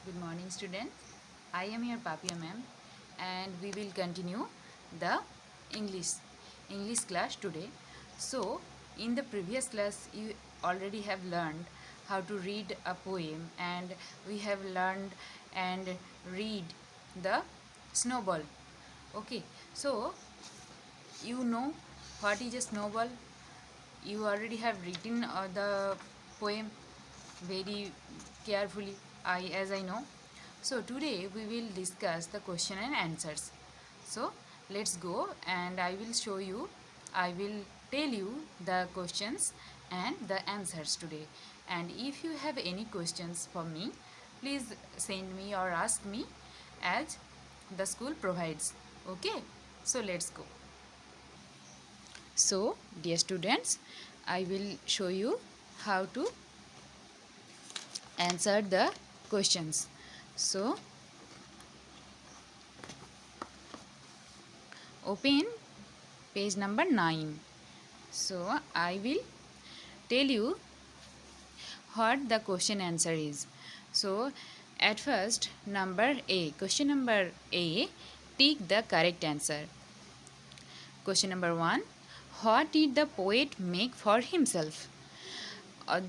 Good morning, students. I am your Papia ma'am, and we will continue the English English class today. So, in the previous class, you already have learned how to read a poem, and we have learned and read the snowball. Okay, so you know what is a snowball. You already have written the poem very carefully, I know. So today we will discuss the question and answers. So let's go, and I will show you, I will tell you the questions and the answers today. And if you have any questions for me, please send me or ask me as the school provides. Okay, so let's go. So dear students, I will show you how to answer the questions. So open page number 9. So I will tell you what the question answer is. So at first, question number A, pick the correct answer. Question number 1, what did the poet make for himself?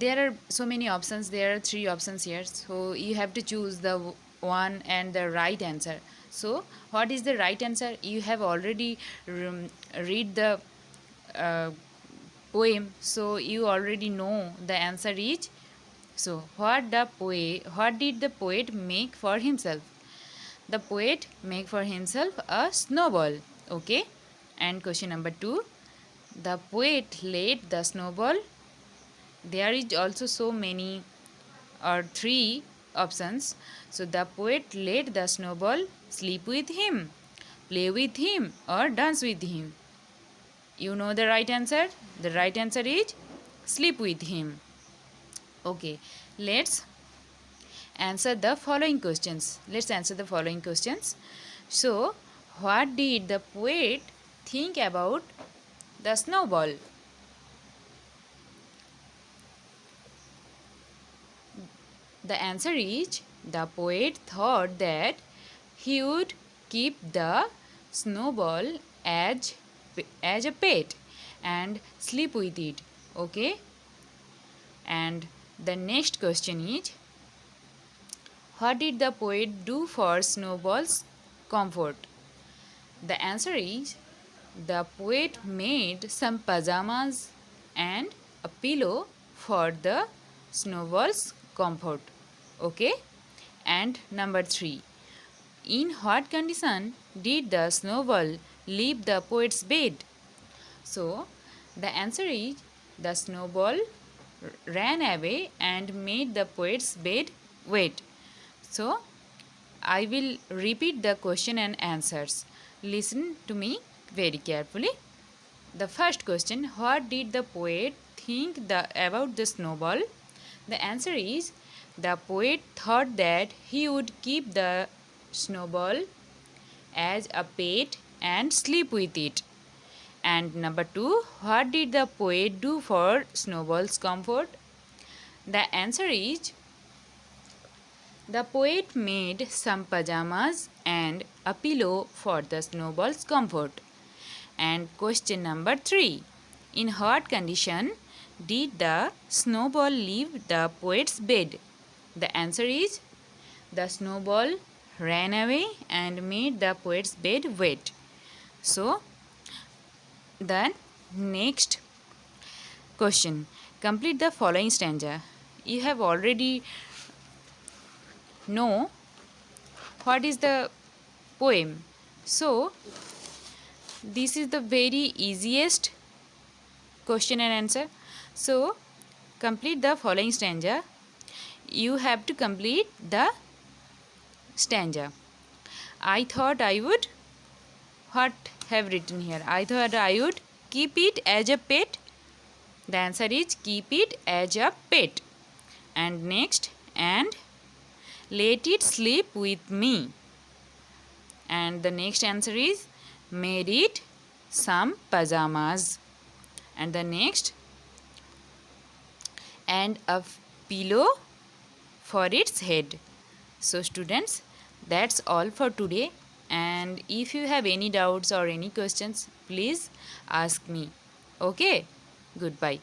There are so many options. There are 3 options here, so you have to choose the one and the right answer. So what is the right answer? You have already read the uh, poem, so you already know the answer is. So what did the poet make for himself? The poet make for himself a snowball. Okay. And question number 2, the poet laid the snowball. There is also so many or 3 options. So the poet let the snowball sleep with him, play with him, or dance with him. You know the right answer? The right answer is sleep with him. Okay, let's answer the following questions. Let's answer the following questions. So, what did the poet think about the snowball? The answer is the poet thought that he would keep the snowball as a pet and sleep with it. Okay? And the next question is, what did the poet do for Snowball's comfort? The answer is, the poet made some pajamas and a pillow for the Snowball's comfort. Okay? And number 3, in what condition did the snowball leave the poet's bed? So, the answer is, the snowball ran away and made the poet's bed wet. So, I will repeat the question and answers. Listen to me very carefully. The first question, what did the poet think about the snowball? The answer is, the poet thought that he would keep the snowball as a pet and sleep with it. And number 2, what did the poet do for Snowball's comfort? The answer is, the poet made some pajamas and a pillow for the Snowball's comfort. And question number 3, in what condition did the snowball leave the poet's bed? The answer is, the snowball ran away and made the poet's bed wet. So, the next question, complete the following stanza. You have already know what is the poem. So, this is the very easiest question and answer. So, complete the following stanza. You have to complete the stanza. I thought I would, what have written here? I thought I would keep it as a pet. The answer is, keep it as a pet. And next, and let it sleep with me. And the next answer is, made it some pajamas. And the next, and a pillow for its head. So students, that's all for today, and if you have any doubts or any questions, please ask me. Okay? Goodbye.